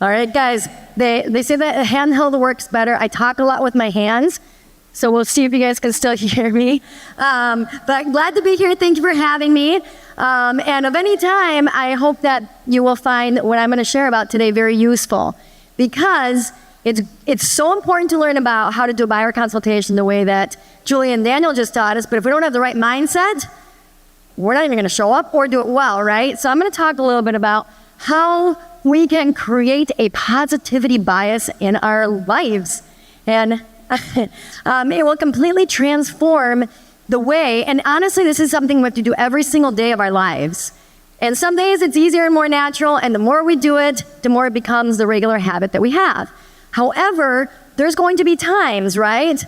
All right, guys, they say that handheld works better. I talk a lot with my hands, so we'll see if you guys can still hear me. But glad to be here. Thank you for having me. And of any time, I hope that you will find what I'm going to share about today very useful, because it's so important to learn about how to do a buyer consultation the way that Julie and Daniel just taught us. But if we don't have the right mindset, we're not even going to show up or do it well, right? So I'm going to talk a little bit about how we can create a positivity bias in our lives. And it will completely transform the way, and honestly, this is something we have to do every single day of our lives. And some days it's easier and more natural, and the more we do it, the more it becomes the regular habit that we have. However, there's going to be times, right?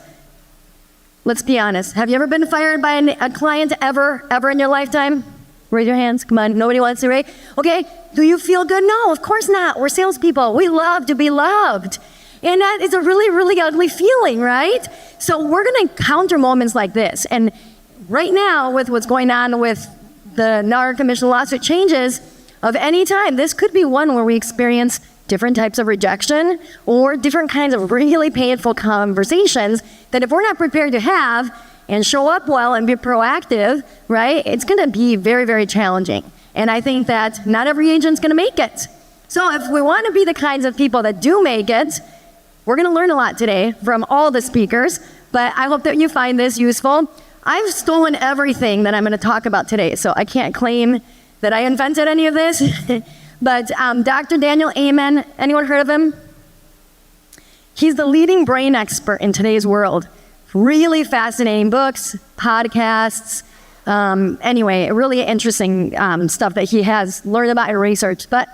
Let's be honest. Have you ever been fired by a client ever in your lifetime? Raise your hands. Come on. Nobody wants to raise. Okay. Do you feel good? No, of course not. We're salespeople. We love to be loved. And that is a really, really ugly feeling, right? So we're going to encounter moments like this. And right now, with what's going on with the NAR Commission lawsuit changes, of any time, this could be one where we experience different types of rejection or different kinds of really painful conversations that if we're not prepared to have and show up well and be proactive, right, it's going to be very, very challenging. And I think that not every agent's going to make it. So if we want to be the kinds of people that do make it, we're going to learn a lot today from all the speakers, but I hope that you find this useful. I've stolen everything that I'm going to talk about today, so I can't claim that I invented any of this. But Dr. Daniel Amen, anyone heard of him? He's the leading brain expert in today's world. Really fascinating books, podcasts, anyway, really interesting stuff that he has learned about and researched. But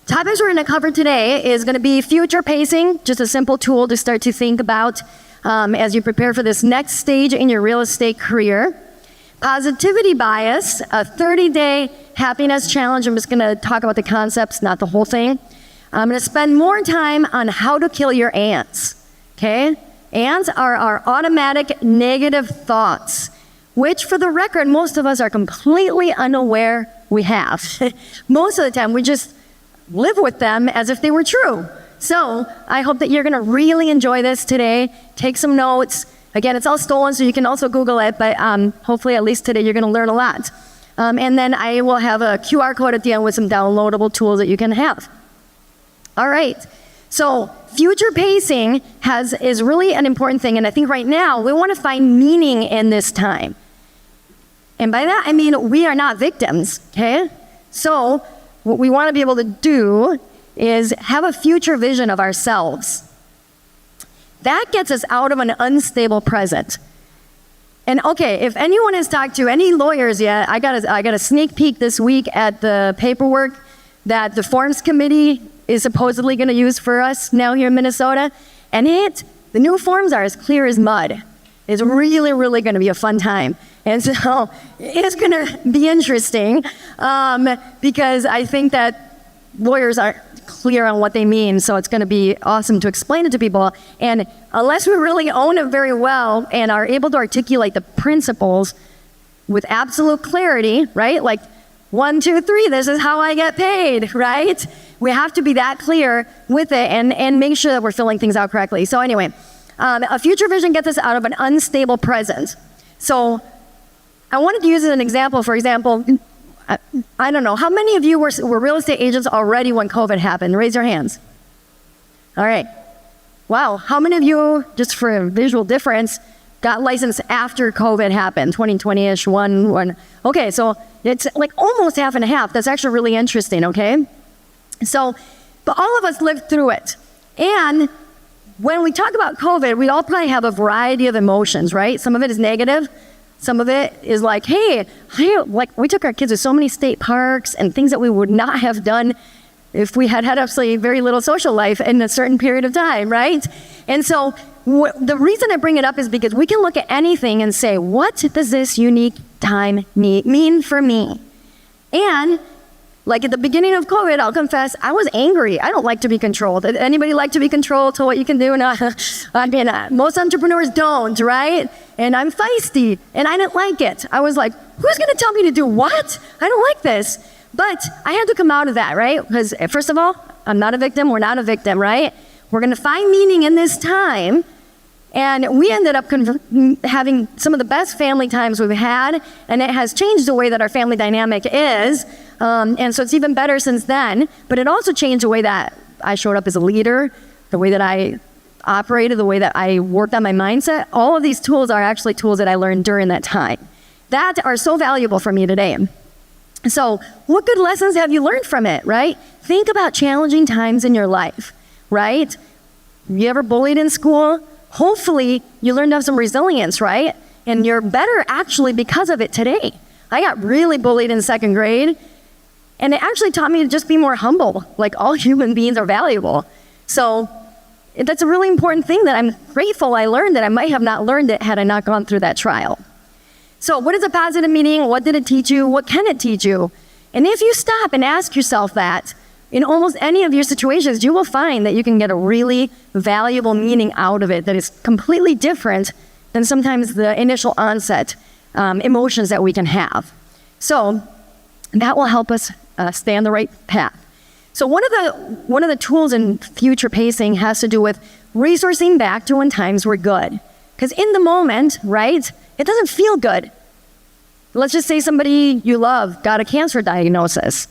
topics we're going to cover today is going to be future pacing, just a simple tool to start to think about as you prepare for this next stage in your real estate career. Positivity bias, a 30-day happiness challenge. I'm just going to talk about the concepts, not the whole thing. I'm going to spend more time on how to kill your ants, okay? Ants are our automatic negative thoughts, which for the record, most of us are completely unaware we have. Most of the time, we just live with them as if they were true. So I hope that you're going to really enjoy this today. Take some notes. Again, it's all stolen, so you can also Google it, but hopefully at least today you're going to learn a lot. And then I will have a QR code at the end with some downloadable tools that you can have. All right, so future pacing is really an important thing, and I think right now we want to find meaning in this time. And by that I mean we are not victims, okay? So what we want to be able to do is have a future vision of ourselves. That gets us out of an unstable present. And okay, if anyone has talked to any lawyers yet, I got a sneak peek this week at the paperwork that the Forms Committee is supposedly going to use for us now here in Minnesota. And the new forms are as clear as mud. It's really, really going to be a fun time. And so it's going to be interesting because I think that lawyers aren't clear on what they mean, so it's going to be awesome to explain it to people. And unless we really own it very well and are able to articulate the principles with absolute clarity, right? Like 1, 2, 3, this is how I get paid, right? We have to be that clear with it and make sure that we're filling things out correctly. So anyway, a future vision gets us out of an unstable present. So I wanted to use as an example, for example, I don't know, how many of you were real estate agents already when COVID happened? Raise your hands. All right. Wow, how many of you, just for a visual difference, got licensed after COVID happened, 2020-ish, one? Okay, so it's like almost half and half. That's actually really interesting, okay? So, but all of us lived through it. And when we talk about COVID, we all probably have a variety of emotions, right? Some of it is negative. Some of it is like, hey, like we took our kids to so many state parks and things that we would not have done if we had absolutely very little social life in a certain period of time, right? And so the reason I bring it up is because we can look at anything and say, what does this unique time mean for me? And like at the beginning of COVID, I'll confess, I was angry. I don't like to be controlled. Anybody like to be controlled to what you can do? No, I mean, most entrepreneurs don't, right? And I'm feisty, and I didn't like it. I was like, who's going to tell me to do what? I don't like this. But I had to come out of that, right? Because first of all, I'm not a victim. We're not a victim, right? We're going to find meaning in this time. And we ended up having some of the best family times we've had, and it has changed the way that our family dynamic is. And so it's even better since then. But it also changed the way that I showed up as a leader, the way that I operated, the way that I worked on my mindset. All of these tools are actually tools that I learned during that time that are so valuable for me today. So what good lessons have you learned from it, right? Think about challenging times in your life, right? You ever bullied in school? Hopefully you learned to have some resilience, right? And you're better actually because of it today. I got really bullied in 2nd grade, and it actually taught me to just be more humble. Like, all human beings are valuable. So that's a really important thing that I'm grateful I learned, that I might have not learned it had I not gone through that trial. So what is a positive meaning? What did it teach you? What can it teach you? And if you stop and ask yourself that, in almost any of your situations, you will find that you can get a really valuable meaning out of it that is completely different than sometimes the initial onset emotions that we can have. So that will help us stay on the right path. So one of the tools in future pacing has to do with resourcing back to when times were good. Because in the moment, right, it doesn't feel good. Let's just say somebody you love got a cancer diagnosis.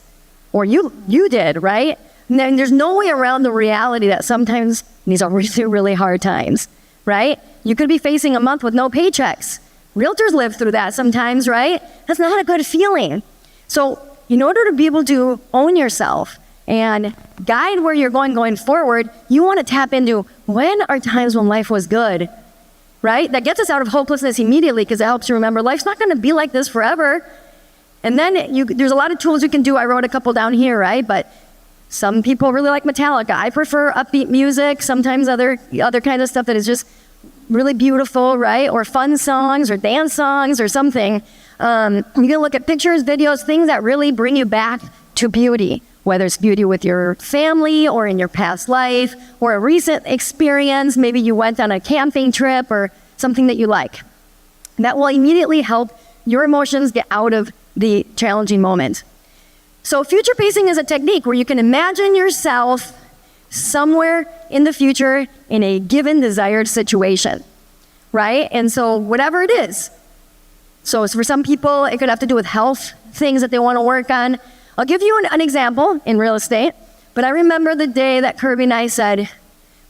Or you did, right? And then there's no way around the reality that sometimes these are really, really hard times, right? You could be facing a month with no paychecks. Realtors live through that sometimes, right? That's not a good feeling. So in order to be able to own yourself and guide where you're going forward, you want to tap into when are times when life was good, right? That gets us out of hopelessness immediately because it helps you remember life's not going to be like this forever. And then there's a lot of tools you can do. I wrote a couple down here, right? But some people really like Metallica. I prefer upbeat music, sometimes other kind of stuff that is just really beautiful, right? Or fun songs or dance songs or something. You can look at pictures, videos, things that really bring you back to beauty, whether it's beauty with your family or in your past life or a recent experience. Maybe you went on a camping trip or something that you like. That will immediately help your emotions get out of the challenging moment. So future pacing is a technique where you can imagine yourself somewhere in the future in a given desired situation, right? And so whatever it is. So for some people, it could have to do with health, things that they want to work on. I'll give you an example in real estate, but I remember the day that Kirby and I said,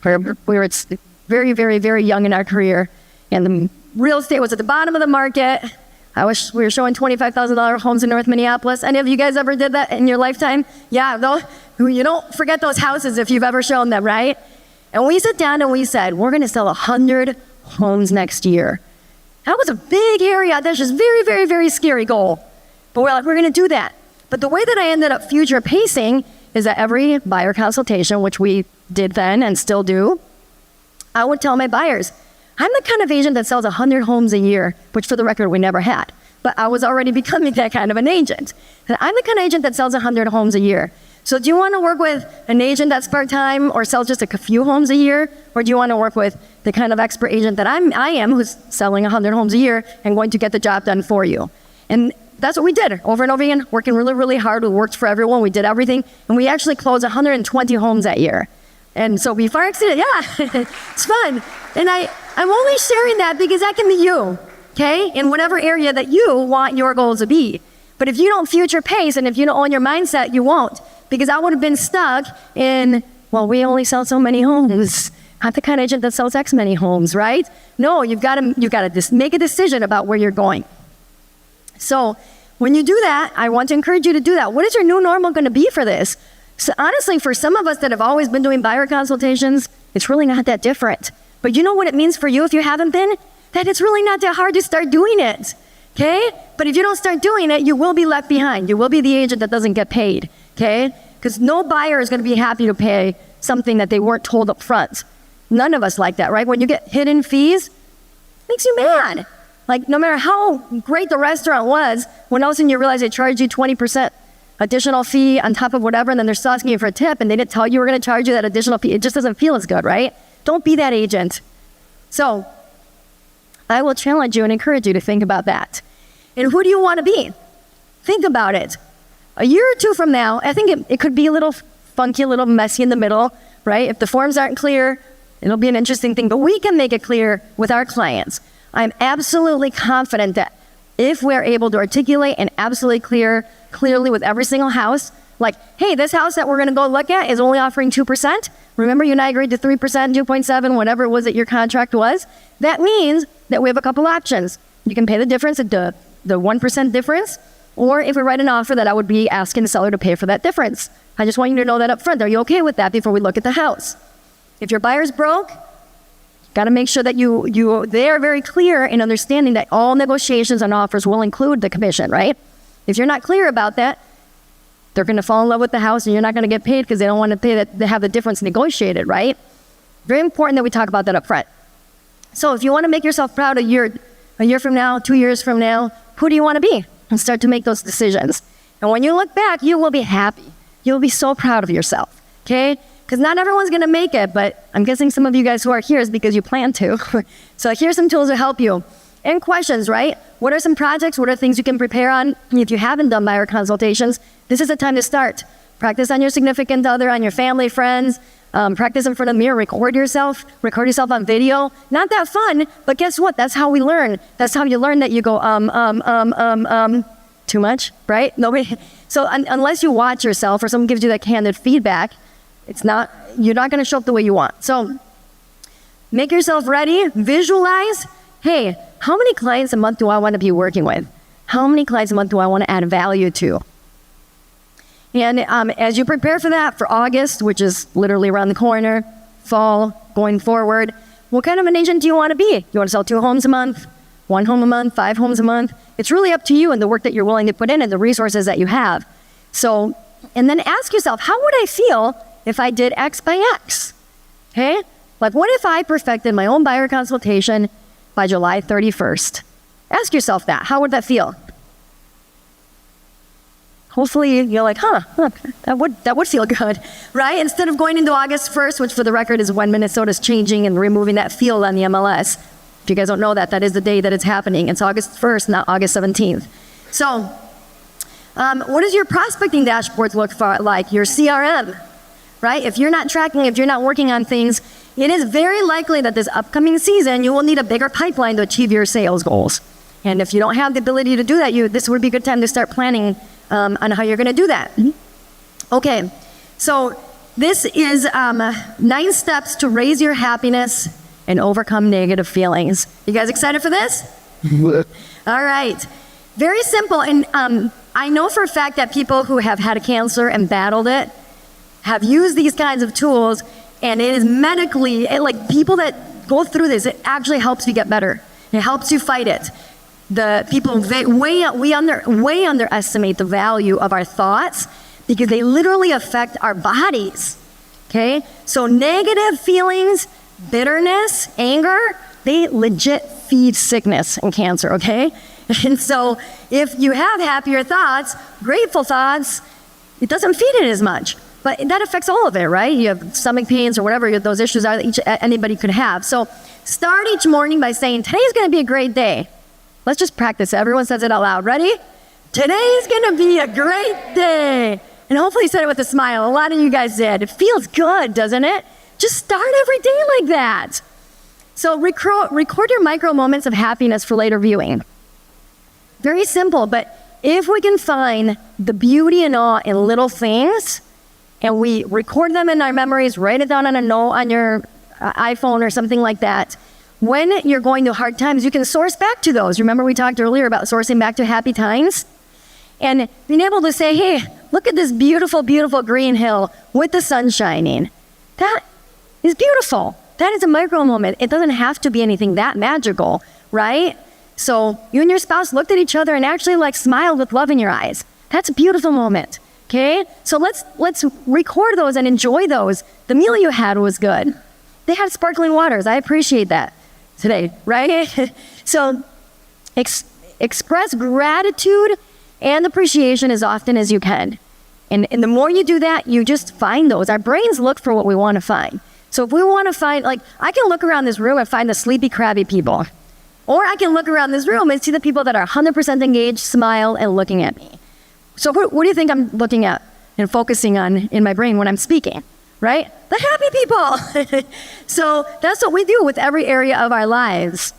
we were very, very, very young in our career, and the real estate was at the bottom of the market. I wish we were showing $25,000 homes in North Minneapolis. Any of you guys ever did that in your lifetime? Yeah, you don't forget those houses if you've ever shown them, right? And we sat down and we said, we're going to sell 100 homes next year. That was a big, hairy, audacious, very, very, very scary goal. But we're like, we're going to do that. But the way that I ended up future pacing is that every buyer consultation, which we did then and still do, I would tell my buyers, I'm the kind of agent that sells 100 homes a year, which for the record, we never had. But I was already becoming that kind of an agent. And I'm the kind of agent that sells 100 homes a year. So do you want to work with an agent that's part-time or sells just a few homes a year? Or do you want to work with the kind of expert agent that I am, who's selling 100 homes a year and going to get the job done for you? And that's what we did over and over again, working really, really hard. We worked for everyone. We did everything. And we actually closed 120 homes that year. And so we far exceeded, it's fun. And I'm only sharing that because that can be you, okay? In whatever area that you want your goals to be. But if you don't future pace and if you don't own your mindset, you won't. Because I would have been stuck in, well, we only sell so many homes. I'm the kind of agent that sells X many homes, right? No, you've got to make a decision about where you're going. So when you do that, I want to encourage you to do that. What is your new normal going to be for this? So honestly, for some of us that have always been doing buyer consultations, it's really not that different. But you know what it means for you if you haven't been? That it's really not that hard to start doing it, okay? But if you don't start doing it, you will be left behind. You will be the agent that doesn't get paid, okay? Because no buyer is going to be happy to pay something that they weren't told up front. None of us like that, right? When you get hidden fees, it makes you mad. Like, no matter how great the restaurant was, when all of a sudden you realize they charge you 20% additional fee on top of whatever, and then they're still asking you for a tip, and they didn't tell you we're going to charge you that additional fee. It just doesn't feel as good, right? Don't be that agent. So I will challenge you and encourage you to think about that. And who do you want to be? Think about it. A year or two from now, I think it could be a little funky, a little messy in the middle, right? If the forms aren't clear, it'll be an interesting thing, but we can make it clear with our clients. I'm absolutely confident that if we're able to articulate and absolutely clearly with every single house, like, hey, this house that we're gonna go look at is only offering 2%. Remember you and I agreed to 3%, 2.7, whatever it was that your contract was? That means that we have a couple options. You can pay the difference, the 1% difference, or if we write an offer that I would be asking the seller to pay for that difference. I just want you to know that up front. Are you okay with that before we look at the house? If your buyer's broke, got to make sure that they are very clear in understanding that all negotiations and offers will include the commission, right? If you're not clear about that, they're going to fall in love with the house and you're not going to get paid because they don't want to pay that, they have the difference negotiated, right? Very important that we talk about that up front. So if you want to make yourself proud a year from now, 2 years from now, who do you want to be? And start to make those decisions. And when you look back, you will be happy. You'll be so proud of yourself, okay? Because not everyone's going to make it, but I'm guessing some of you guys who are here is because you plan to. So here's some tools to help you. And questions, right? What are some projects? What are things you can prepare on? If you haven't done buyer consultations, this is the time to start. Practice on your significant other, on your family, friends. Practice in front of the mirror. Record yourself on video. Not that fun, but guess what? That's how we learn. That's how you learn that you go, too much, right? Nobody. So unless you watch yourself or someone gives you that candid feedback, you're not going to show up the way you want. So make yourself ready, visualize, hey, how many clients a month do I want to be working with? How many clients a month do I want to add value to? And as you prepare for that, for August, which is literally around the corner, fall, going forward, what kind of an agent do you want to be? You want to sell 2 homes a month, 1 home a month, 5 homes a month? It's really up to you and the work that you're willing to put in and the resources that you have. So, and then ask yourself, how would I feel if I did X by X? Okay? Like, what if I perfected my own buyer consultation by July 31st? Ask yourself that. How would that feel? Hopefully you're like, that would feel good, right? Instead of going into August 1st, which for the record is when Minnesota's changing and removing that field on the MLS. If you guys don't know that, that is the day that it's happening. It's August 1st, not August 17th. So, what does your prospecting dashboards look like? Your CRM, right? If you're not tracking, if you're not working on things, it is very likely that this upcoming season, you will need a bigger pipeline to achieve your sales goals. And if you don't have the ability to do that, this would be a good time to start planning on how you're going to do that. Okay, so this is 9 steps to raise your happiness and overcome negative feelings. You guys excited for this? All right. Very simple. And I know for a fact that people who have had cancer and battled it have used these kinds of tools, and it is medically, like people that go through this, it actually helps you get better. It helps you fight it. The people way underestimate the value of our thoughts because they literally affect our bodies. Okay? So negative feelings, bitterness, anger, they legit feed sickness and cancer, okay? And so if you have happier thoughts, grateful thoughts, it doesn't feed it as much. But that affects all of it, right? You have stomach pains or whatever those issues are that anybody could have. So start each morning by saying, today's gonna be a great day. Let's just practice it. Everyone says it out loud. Ready? Today's gonna be a great day. And hopefully you said it with a smile. A lot of you guys did. It feels good, doesn't it? Just start every day like that. So record your micro moments of happiness for later viewing. Very simple, but if we can find the beauty and awe in little things, and we record them in our memories, write it down on a note on your iPhone or something like that, when you're going through hard times, you can source back to those. Remember we talked earlier about sourcing back to happy times? And being able to say, hey, look at this beautiful, beautiful green hill with the sun shining. That is beautiful. That is a micro moment. It doesn't have to be anything that magical, right? So you and your spouse looked at each other and actually like smiled with love in your eyes. That's a beautiful moment, okay? So let's record those and enjoy those. The meal you had was good. They had sparkling waters. I appreciate that today, right? So express gratitude and appreciation as often as you can. And the more you do that, you just find those. Our brains look for what we want to find. So if we want to find, like, I can look around this room and find the sleepy, crabby people. Or I can look around this room and see the people that are 100% engaged, smile, and looking at me. So what do you think I'm looking at? and focusing on in my brain when I'm speaking, right? The happy people. So that's what we do with every area of our lives.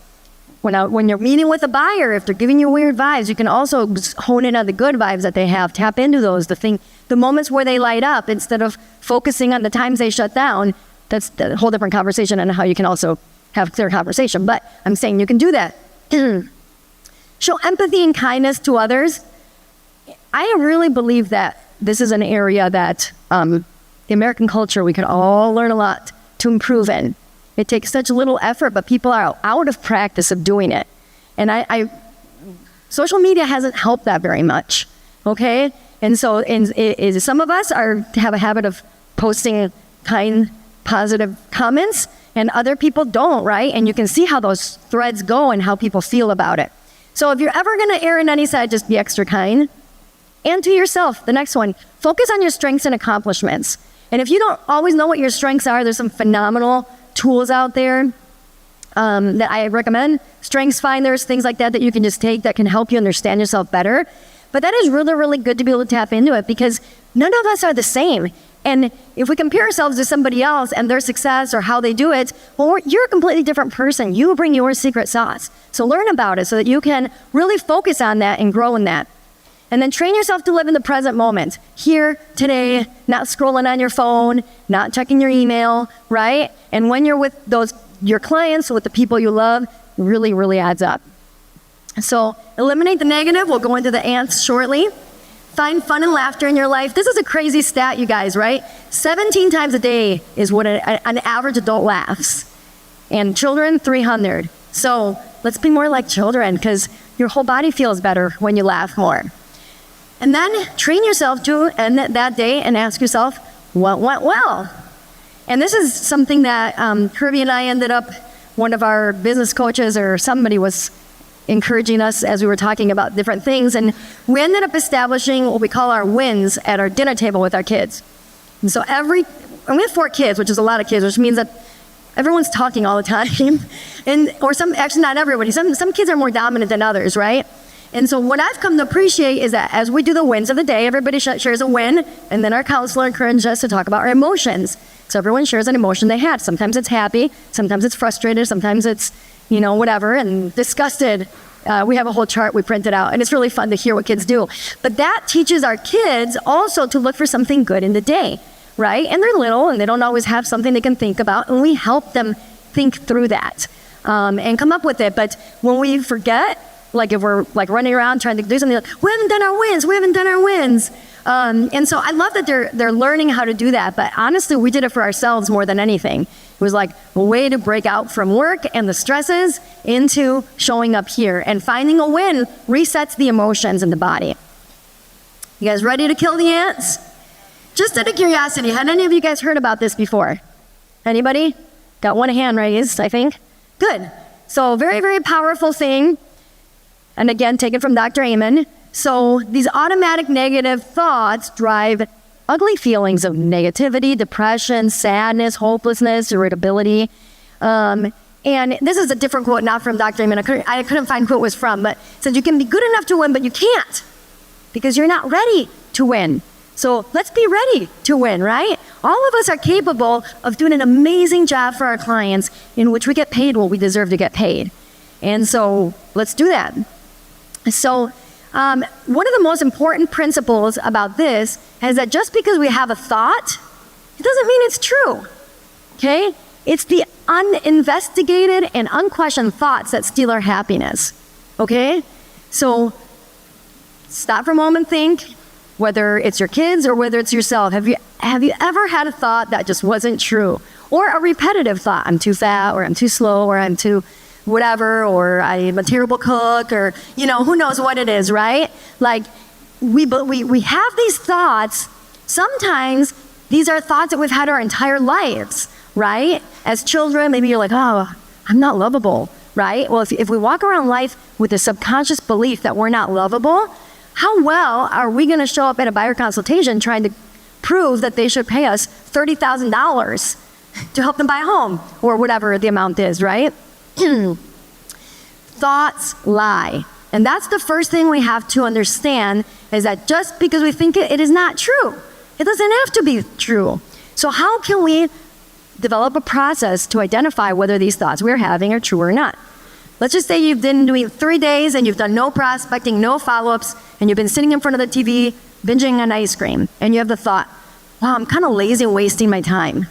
When you're meeting with a buyer, if they're giving you weird vibes, you can also hone in on the good vibes that they have. Tap into those, the moments where they light up instead of focusing on the times they shut down. That's a whole different conversation on how you can also have clear conversation. But I'm saying you can do that. Show empathy and kindness to others. I really believe that this is an area that the American culture, we can all learn a lot to improve in. It takes such little effort, but people are out of practice of doing it. And social media hasn't helped that very much, okay? And so some of us have a habit of posting kind, positive comments, and other people don't, right? And you can see how those threads go and how people feel about it. So if you're ever gonna err on any side, just be extra kind. And to yourself, the next one, focus on your strengths and accomplishments. And if you don't always know what your strengths are, there's some phenomenal tools out there that I recommend. Strengths finders, things like that you can just take that can help you understand yourself better. But that is really, really good to be able to tap into it because none of us are the same. And if we compare ourselves to somebody else and their success or how they do it, well, you're a completely different person. You bring your secret sauce. So learn about it so that you can really focus on that and grow in that. And then train yourself to live in the present moment. Here, today, not scrolling on your phone, not checking your email, right? And when you're with your clients, with the people you love, it really, really adds up. So eliminate the negative. We'll go into the ants shortly. Find fun and laughter in your life. This is a crazy stat, you guys, right? 17 times a day is what an average adult laughs. And children, 300. So let's be more like children because your whole body feels better when you laugh more. And then train yourself to end that day and ask yourself, what went well? And this is something that Kirby and I ended up, one of our business coaches or somebody was encouraging us as we were talking about different things. And we ended up establishing what we call our wins at our dinner table with our kids. And so and we have 4 kids, which is a lot of kids, which means that everyone's talking all the time. Actually not everybody. Some kids are more dominant than others, right? And so what I've come to appreciate is that as we do the wins of the day, everybody shares a win, and then our counselor encourages us to talk about our emotions. So everyone shares an emotion they had. Sometimes it's happy, sometimes it's frustrated, sometimes it's, whatever, and disgusted. We have a whole chart we printed out, and it's really fun to hear what kids do. But that teaches our kids also to look for something good in the day, right? And they're little, and they don't always have something they can think about, and we help them think through that and come up with it. But when we forget, like if we're like running around trying to do something, like, we haven't done our wins. And so I love that they're learning how to do that. But honestly, we did it for ourselves more than anything. It was like a way to break out from work and the stresses into showing up here. And finding a win resets the emotions in the body. You guys ready to kill the ants? Just out of curiosity, had any of you guys heard about this before? Anybody? Got one hand raised, I think. Good. So very, very powerful thing. And again, taken from Dr. Amen. So these automatic negative thoughts drive ugly feelings of negativity, depression, sadness, hopelessness, irritability. And this is a different quote, not from Dr. Amen. I couldn't find who it was from, but it said you can be good enough to win, but you can't because you're not ready to win. So let's be ready to win, right? All of us are capable of doing an amazing job for our clients in which we get paid what we deserve to get paid. And so let's do that. So one of the most important principles about this is that just because we have a thought, it doesn't mean it's true, okay? It's the uninvestigated and unquestioned thoughts that steal our happiness, okay? So stop for a moment, think, whether it's your kids or whether it's yourself. Have you ever had a thought that just wasn't true? Or a repetitive thought, I'm too fat, or I'm too slow, or I'm too whatever, or I'm a terrible cook, or, who knows what it is, right? Like, we have these thoughts. Sometimes these are thoughts that we've had our entire lives, right? As children, maybe you're like, oh, I'm not lovable, right? Well, if we walk around life with a subconscious belief that we're not lovable, how well are we going to show up at a buyer consultation trying to prove that they should pay us $30,000 to help them buy a home, or whatever the amount is, right? Thoughts lie. And that's the first thing we have to understand, is that just because we think it is not true. It doesn't have to be true. So how can we develop a process to identify whether these thoughts we're having are true or not? Let's just say you've been doing 3 days and you've done no prospecting, no follow-ups, and you've been sitting in front of the TV, binging on ice cream, and you have the thought, wow, I'm kind of lazy and wasting my time.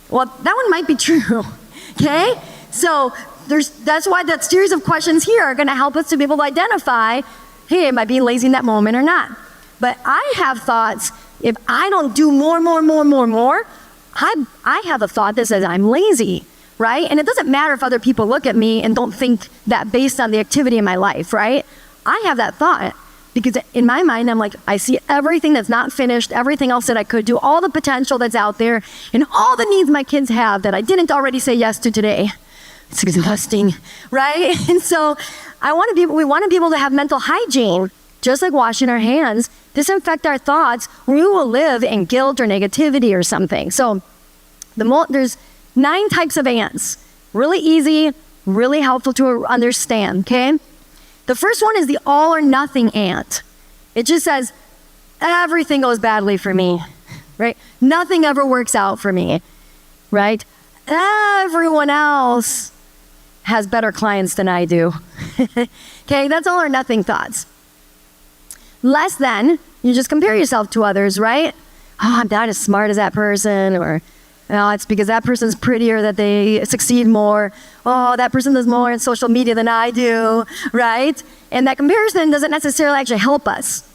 Well, that one might be true, okay? So that's why that series of questions here are gonna help us to be able to identify, hey, am I being lazy in that moment or not? But I have thoughts, if I don't do more, I have a thought that says I'm lazy, right? And it doesn't matter if other people look at me and don't think that based on the activity in my life, right? I have that thought because in my mind, I'm like, I see everything that's not finished, everything else that I could do, all the potential that's out there, and all the needs my kids have that I didn't already say yes to today. It's exhausting, right? And so we want to be able to have mental hygiene, just like washing our hands, disinfect our thoughts, or we will live in guilt or negativity or something. So there's 9 types of ants. Really easy, really helpful to understand, okay? The first one is the all or nothing ant. It just says, everything goes badly for me, right? Nothing ever works out for me, right? Everyone else has better clients than I do. Okay, that's all or nothing thoughts. Less than, you just compare yourself to others, right? Oh, I'm not as smart as that person, or oh, it's because that person's prettier that they succeed more. Oh, that person does more in social media than I do, right? And that comparison doesn't necessarily actually help us.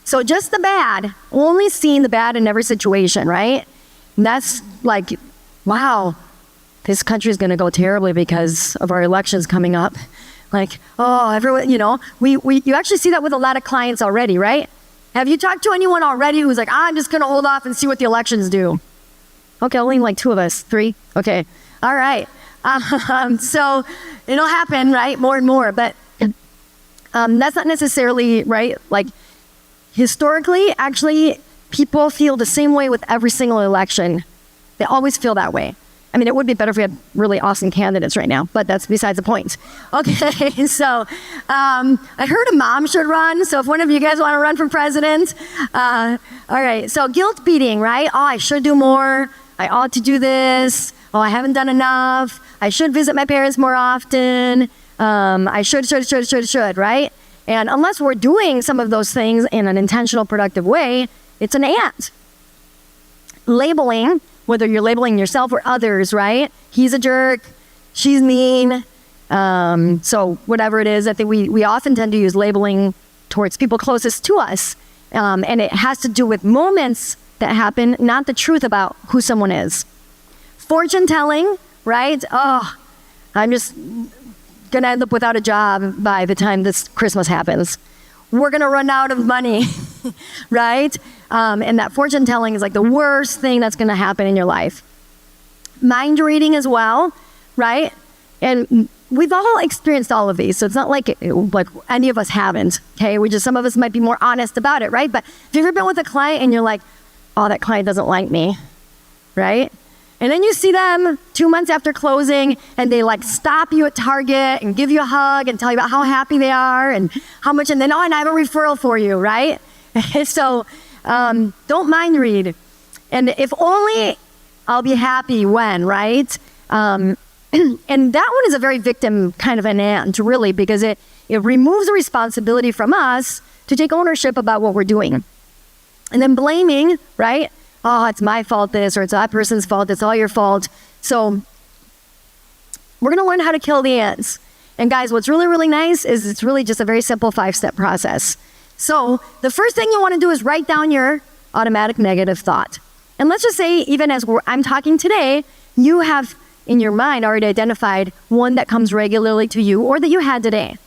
So just the bad, only seeing the bad in every situation, right? And that's like, wow, this country is going to go terribly because of our elections coming up. Like, oh, everyone, you actually see that with a lot of clients already, right? Have you talked to anyone already who's like, I'm just going to hold off and see what the elections do? Okay, only like 2 of us, 3. Okay, all right. So it'll happen, right? More and more, but that's not necessarily, right? Like historically, actually, people feel the same way with every single election. They always feel that way. I mean, it would be better if we had really awesome candidates right now, but that's besides the point. Okay, so I heard a mom should run, so if one of you guys want to run for president. All right, so guilt beating, right? Oh, I should do more. I ought to do this. Oh, I haven't done enough. I should visit my parents more often. I should, right? And unless we're doing some of those things in an intentional, productive way, it's an ant. Labeling, whether you're labeling yourself or others, right? He's a jerk, she's mean. So whatever it is, I think we often tend to use labeling towards people closest to us. And it has to do with moments that happen, not the truth about who someone is. Fortune telling, right? Oh, I'm just gonna end up without a job by the time this Christmas happens. We're gonna run out of money, right? And that fortune telling is like the worst thing that's gonna happen in your life. Mind reading as well, right? And we've all experienced all of these, so it's not like any of us haven't, okay? Some of us might be more honest about it, right? But have you ever been with a client and you're like, oh, that client doesn't like me, right? And then you see them 2 months after closing and they like stop you at Target and give you a hug and tell you about how happy they are and how much, and then, oh, and I have a referral for you, right? So don't mind read. And if only I'll be happy when, right? And that one is a very victim kind of an ant, really, because it removes the responsibility from us to take ownership about what we're doing. And then blaming, right? Oh, it's my fault this, or it's that person's fault, it's all your fault. So we're gonna learn how to kill the ants. And guys, what's really, really nice is it's really just a very simple 5-step process. So the first thing you wanna do is write down your automatic negative thought. And let's just say, even as I'm talking today, you have in your mind already identified one that comes regularly to you or that you had today.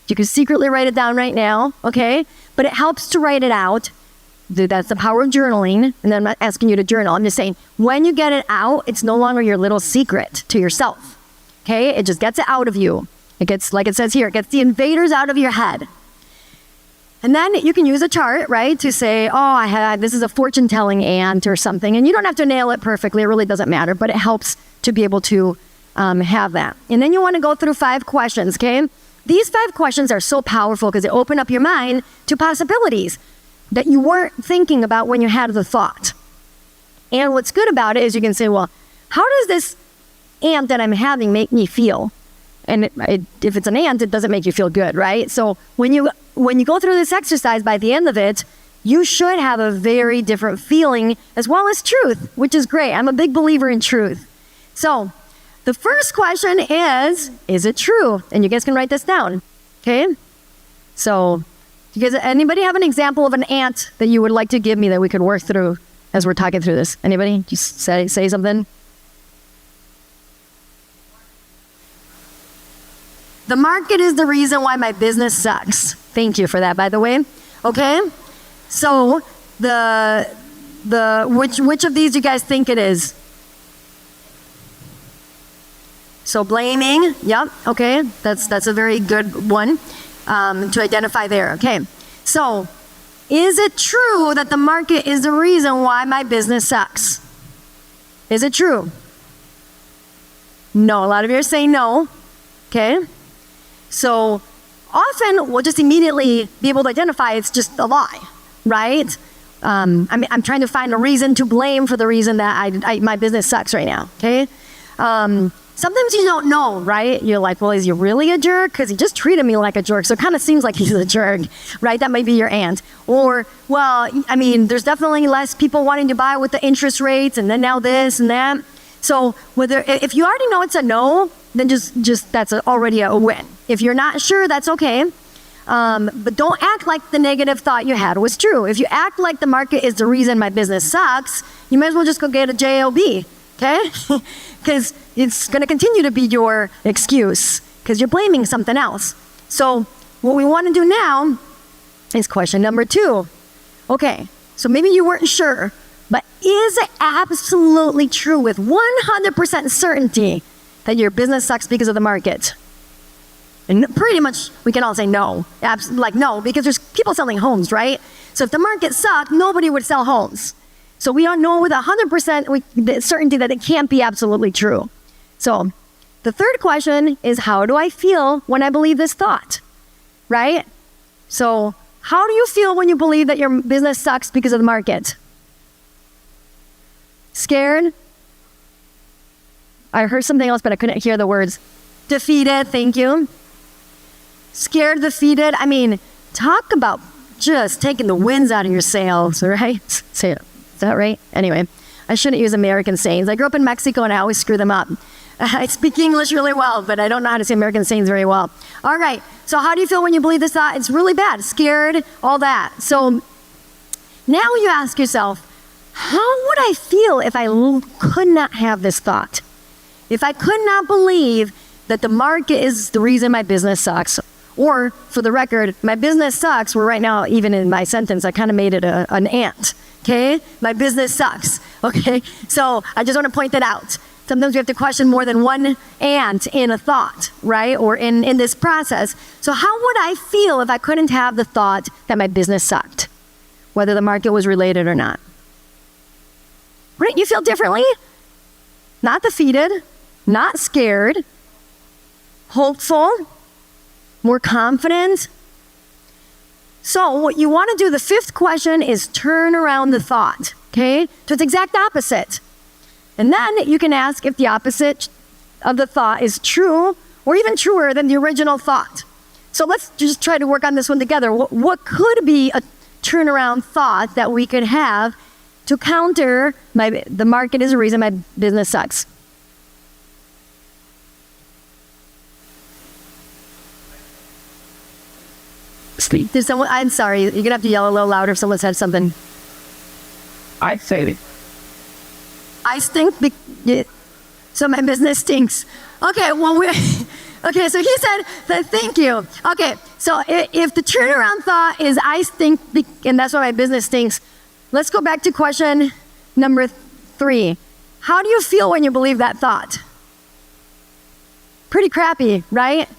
You can secretly write it down right now, okay? But it helps to write it out. That's the power of journaling. And then I'm not asking you to journal. I'm just saying, when you get it out, it's no longer your little secret to yourself. Okay? It just gets it out of you. It gets, like it says here, it gets the invaders out of your head. And then you can use a chart, right, to say, oh, this is a fortune-telling ant or something. And you don't have to nail it perfectly. It really doesn't matter. But it helps to be able to have that. And then you want to go through 5 questions, okay? These 5 questions are so powerful because they open up your mind to possibilities. that you weren't thinking about when you had the thought. And what's good about it is you can say, well, how does this ant that I'm having make me feel? And if it's an ant, it doesn't make you feel good, right? So when you go through this exercise, by the end of it, you should have a very different feeling as well as truth, which is great. I'm a big believer in truth. So the first question is it true? And you guys can write this down, okay? So anybody have an example of an ant that you would like to give me that we could work through as we're talking through this? Anybody? Just say something. The market is the reason why my business sucks. Thank you for that, by the way. Okay? So which of these do you guys think it is? So blaming, yep, okay, that's a very good one to identify there. Okay, so is it true that the market is the reason why my business sucks? Is it true? No, a lot of you are saying no. Okay, so often we'll just immediately be able to identify it's just a lie, right? I'm trying to find a reason to blame for the reason that my business sucks right now. Okay. Sometimes you don't know, right? You're like, well, is he really a jerk? Because he just treated me like a jerk. So it kind of seems like he's a jerk, right? That might be your aunt. Or, well, I mean, there's definitely less people wanting to buy with the interest rates and then now this and that. So if you already know it's a no, then just that's already a win. If you're not sure, that's okay. But don't act like the negative thought you had was true. If you act like the market is the reason my business sucks, you might as well just go get a JOB, okay? Because it's going to continue to be your excuse because you're blaming something else. So what we want to do now is question number 2. Okay, so maybe you weren't sure, but is it absolutely true with 100% certainty that your business sucks because of the market? And pretty much we can all say no. Like no, because there's people selling homes, right? So if the market sucked, nobody would sell homes. So we don't know with 100% certainty that it can't be absolutely true. So the third question is, how do I feel when I believe this thought, right? So how do you feel when you believe that your business sucks because of the market? Scared? I heard something else, but I couldn't hear the words. Defeated, thank you. Scared, defeated. I mean, talk about just taking the winds out of your sails, right? Say it. Is that right? Anyway, I shouldn't use American sayings. I grew up in Mexico and I always screw them up. I speak English really well, but I don't know how to say American sayings very well. All right, so how do you feel when you believe this thought? It's really bad, scared, all that. So now you ask yourself, how would I feel if I could not have this thought? If I could not believe that the market is the reason my business sucks? Or, for the record, my business sucks, where right now, even in my sentence, I kind of made it an ant. Okay? My business sucks. Okay? So I just want to point that out. Sometimes we have to question more than one ant in a thought, right? Or in this process. So how would I feel if I couldn't have the thought that my business sucked? Whether the market was related or not. Wouldn't you feel differently? Not defeated, not scared, hopeful, more confident. So what you want to do, the 5th question, is turn around the thought, okay? So it's exact opposite. And then you can ask if the opposite of the thought is true or even truer than the original thought. So let's just try to work on this one together. What could be a turnaround thought that we could have to counter the market is the reason my business sucks? Did someone? I'm sorry. You're gonna have to yell a little louder if someone said something. I say it. I stink. So my business stinks. Okay. Well, okay. So he said that. Thank you. Okay. So if the turnaround thought is I stink and that's why my business stinks, let's go back to question number 3. How do you feel when you believe that thought? Pretty crappy, right?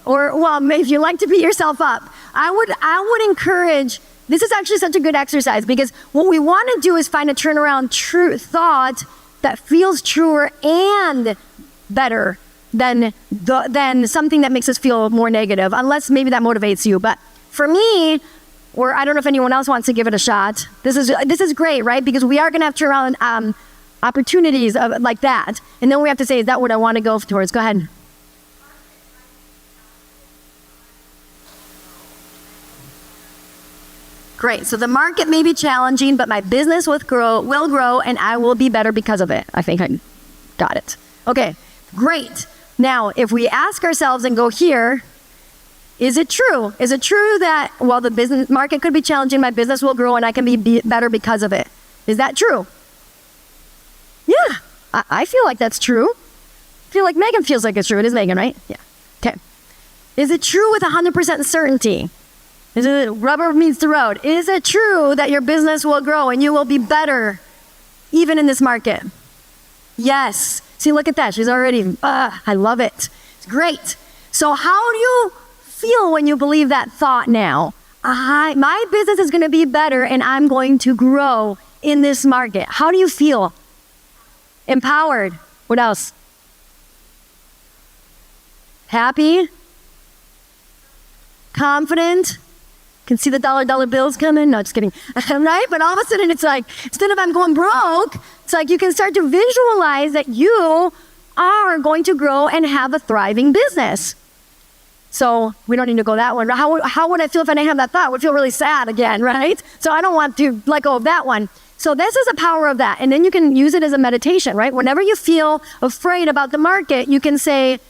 Or, well, if you like to beat yourself up, I would encourage, this is actually such a good exercise because what we want to do is find a turnaround true thought that feels truer and better than something that makes us feel more negative, unless maybe that motivates you. But for me, or I don't know if anyone else wants to give it a shot. This is great, right? Because we are going to have turnaround opportunities like that. And then we have to say, is that what I want to go towards? Go ahead. Great. So the market may be challenging, but my business will grow, and I will be better because of it. I think I got it. Okay, great. Now, if we ask ourselves and go here, is it true? Is it true that while the business market could be challenging, my business will grow and I can be better because of it? Is that true? Yeah, I feel like that's true. I feel like Megan feels like it's true. It is Megan, right? Yeah. Okay. Is it true with 100% certainty? Is it rubber meets the road? Is it true that your business will grow and you will be better even in this market? Yes. See, look at that. She's already, I love it. It's great. So how do you feel when you believe that thought now? My business is going to be better and I'm going to grow in this market. How do you feel? Empowered. What else? Happy? Confident? Can see the dollar bills coming. No, just kidding. Right? But all of a sudden it's like, instead of I'm going broke, it's like you can start to visualize that you are going to grow and have a thriving business. So we don't need to go that one. How would I feel if I didn't have that thought? I would feel really sad again, right? So I don't want to let go of that one. So this is the power of that. And then you can use it as a meditation, right? Whenever you feel afraid about the market, you can say,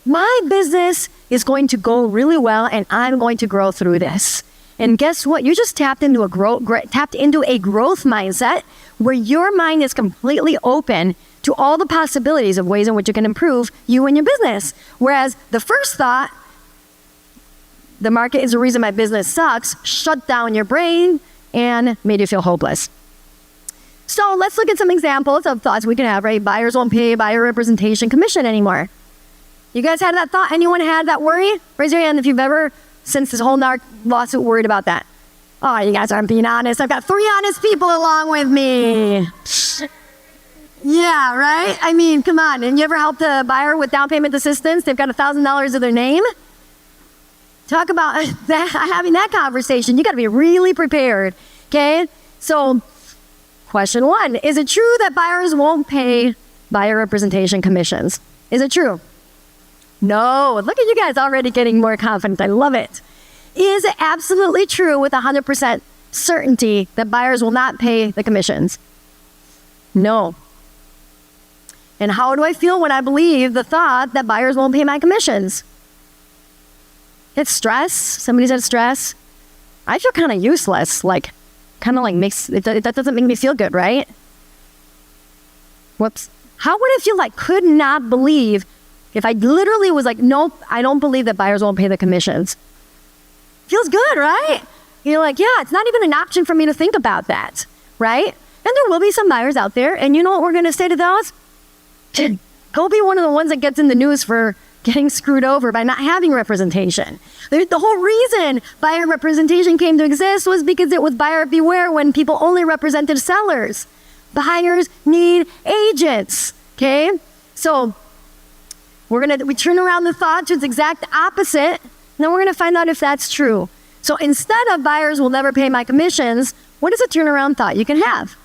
my business is going to go really well and I'm going to grow through this. And guess what? You just tapped into a growth mindset where your mind is completely open to all the possibilities of ways in which you can improve you and your business. Whereas the first thought, the market is the reason my business sucks, shut down your brain and made you feel hopeless. So let's look at some examples of thoughts we can have, right? Buyers won't pay buyer representation commission anymore. You guys had that thought? Anyone had that worry? Raise your hand if you've ever, since this whole NARC lawsuit, worried about that. Oh, you guys aren't being honest. I've got 3 honest people along with me. Yeah, right? I mean, come on. And you ever helped a buyer with down payment assistance? They've got $1,000 of their name. Talk about having that conversation. You got to be really prepared, okay? So, question 1, is it true that buyers won't pay buyer representation commissions? Is it true? No. Look at you guys already getting more confident. I love it. Is it absolutely true with 100% certainty that buyers will not pay the commissions? No. And how do I feel when I believe the thought that buyers won't pay my commissions? It's stress. Somebody said stress. I feel kind of useless. Like, kind of like that doesn't make me feel good, right? Whoops. How would it feel like could not believe if I literally was like, nope, I don't believe that buyers won't pay the commissions? Feels good, right? You're like, yeah, it's not even an option for me to think about that, right? And there will be some buyers out there, and you know what we're going to say to those? Go be one of the ones that gets in the news for getting screwed over by not having representation. The whole reason buyer representation came to exist was because it was buyer beware when people only represented sellers. Buyers need agents, okay? So we turn around the thought to its exact opposite, and then we're gonna find out if that's true. So instead of buyers will never pay my commissions, what is a turnaround thought you can have?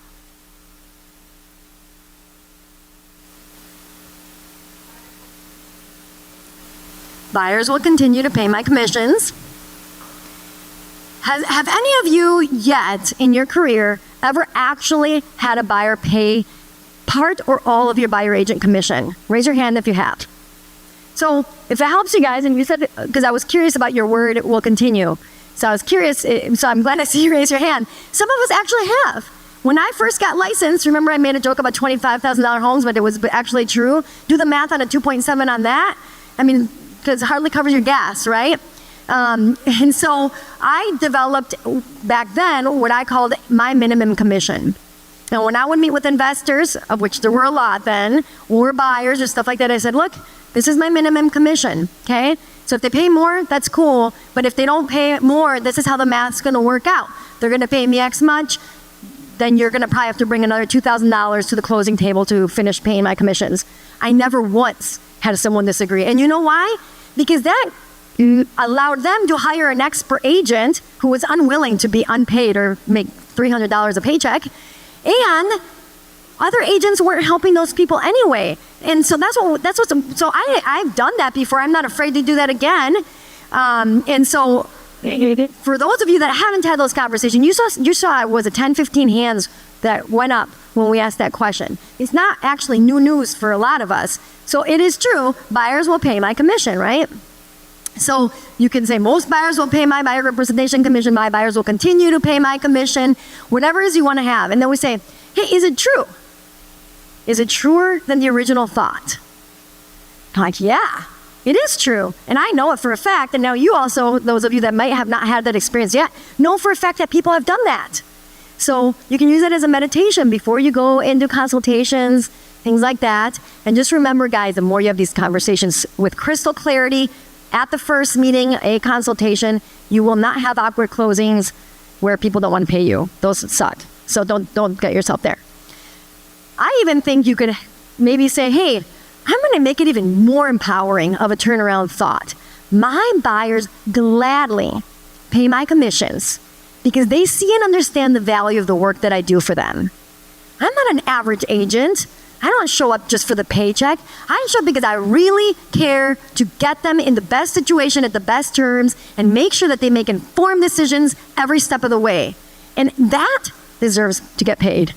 Buyers will continue to pay my commissions. Have any of you yet in your career ever actually had a buyer pay part or all of your buyer agent commission? Raise your hand if you have. So if it helps you guys, and you said, because I was curious about your word, it will continue. So I was curious, so I'm glad I see you raise your hand. Some of us actually have. When I first got licensed, remember I made a joke about $25,000 homes, but it was actually true. Do the math on a 2.7 on that. I mean, because it hardly covers your gas, right? And so I developed back then what I called my minimum commission. Now, when I would meet with investors, of which there were a lot then, or buyers or stuff like that, I said, look, this is my minimum commission, okay? So if they pay more, that's cool. But if they don't pay more, this is how the math's gonna work out. They're gonna pay me X much, then you're gonna probably have to bring another $2,000 to the closing table to finish paying my commissions. I never once had someone disagree. And you know why? Because that allowed them to hire an expert agent who was unwilling to be unpaid or make $300 a paycheck. And other agents weren't helping those people anyway. And so I've done that before. I'm not afraid to do that again. And so for those of you that haven't had those conversations, you saw it was 10, 15 hands that went up when we asked that question. It's not actually new news for a lot of us. So it is true, buyers will pay my commission, right? So you can say most buyers will pay my buyer representation commission, my buyers will continue to pay my commission, whatever it is you want to have. And then we say, hey, is it true? Is it truer than the original thought? I'm like, yeah, it is true. And I know it for a fact. And now you also, those of you that might have not had that experience yet, know for a fact that people have done that. So you can use it as a meditation before you go into consultations, things like that. And just remember, guys, the more you have these conversations with crystal clarity at the first meeting, a consultation, you will not have awkward closings where people don't want to pay you. Those suck. So don't get yourself there. I even think you could maybe say, hey, I'm going to make it even more empowering of a turnaround thought. My buyers gladly pay my commissions because they see and understand the value of the work that I do for them. I'm not an average agent. I don't show up just for the paycheck. I show up because I really care to get them in the best situation at the best terms and make sure that they make informed decisions every step of the way. And that deserves to get paid.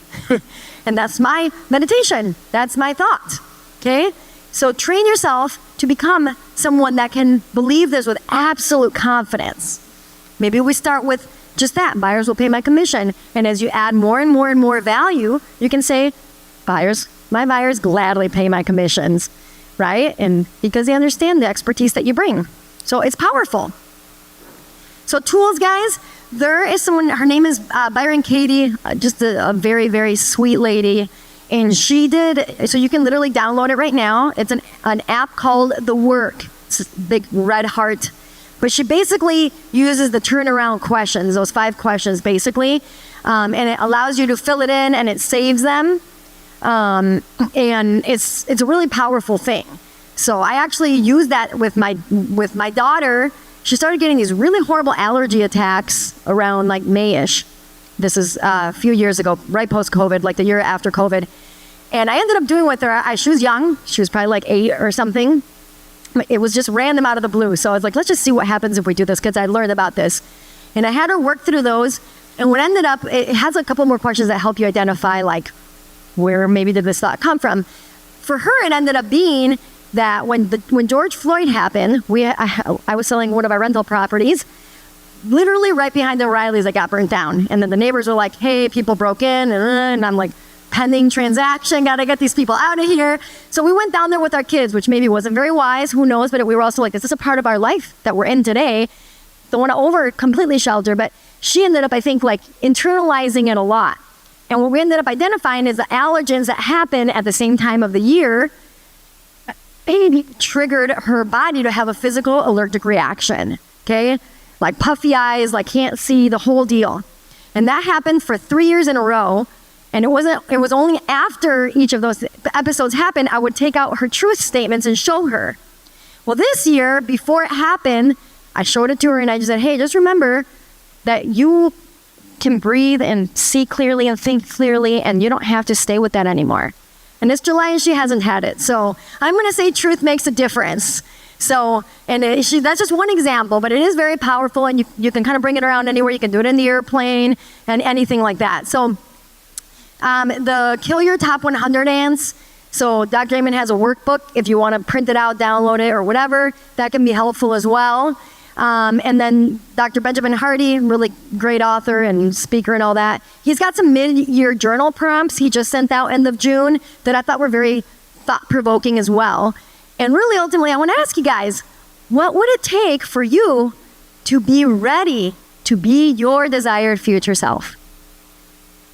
And that's my meditation. That's my thought. Okay? So train yourself to become someone that can believe this with absolute confidence. Maybe we start with just that. Buyers will pay my commission. And as you add more and more and more value, you can say, my buyers gladly pay my commissions, right? And because they understand the expertise that you bring. So it's powerful. So tools, guys, there is someone, her name is Byron Katie, just a very, very sweet lady. And she did, so you can literally download it right now. It's an app called The Work. It's a big red heart. But she basically uses the turnaround questions, those 5 questions basically. And it allows you to fill it in and it saves them. And it's a really powerful thing. So I actually used that with my daughter. She started getting these really horrible allergy attacks around like May-ish. This is a few years ago, right post-COVID, like the year after COVID. And I ended up doing with her, she was young. She was probably like 8 or something. It was just random out of the blue. So I was like, let's just see what happens if we do this, because I learned about this. And I had her work through those. And what ended up, it has a couple more questions that help you identify like, where maybe did this thought come from? For her, it ended up being that when George Floyd happened, I was selling one of our rental properties, literally right behind the O'Reillys that got burnt down. And then the neighbors were like, hey, people broke in. And I'm like, pending transaction, gotta get these people out of here. So we went down there with our kids, which maybe wasn't very wise, who knows, but we were also like, this is a part of our life that we're in today. Don't want to completely shelter, but she ended up, I think, like internalizing it a lot. And what we ended up identifying is the allergens that happen at the same time of the year triggered her body to have a physical allergic reaction, okay? Like puffy eyes, like can't see, the whole deal. And that happened for 3 years in a row. And it was only after each of those episodes happened, I would take out her truth statements and show her. Well, this year, before it happened, I showed it to her and I just said, hey, just remember that you can breathe and see clearly and think clearly, and you don't have to stay with that anymore. And it's July and she hasn't had it. So I'm going to say truth makes a difference. So, and that's just one example, but it is very powerful, and you can kind of bring it around anywhere. You can do it in the airplane and anything like that. So the Kill Your Top 100 Ants. So Dr. Amen has a workbook. If you want to print it out, download it, or whatever, that can be helpful as well. And then Dr. Benjamin Hardy, really great author and speaker and all that. He's got some mid-year journal prompts he just sent out end of June that I thought were very thought-provoking as well. And really, ultimately, I want to ask you guys, what would it take for you to be ready to be your desired future self?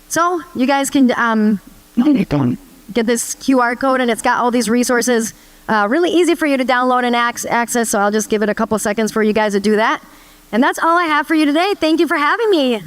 So you guys can get this QR code, and it's got all these resources. Really easy for you to download and access, so I'll just give it a couple seconds for you guys to do that. And that's all I have for you today. Thank you for having me.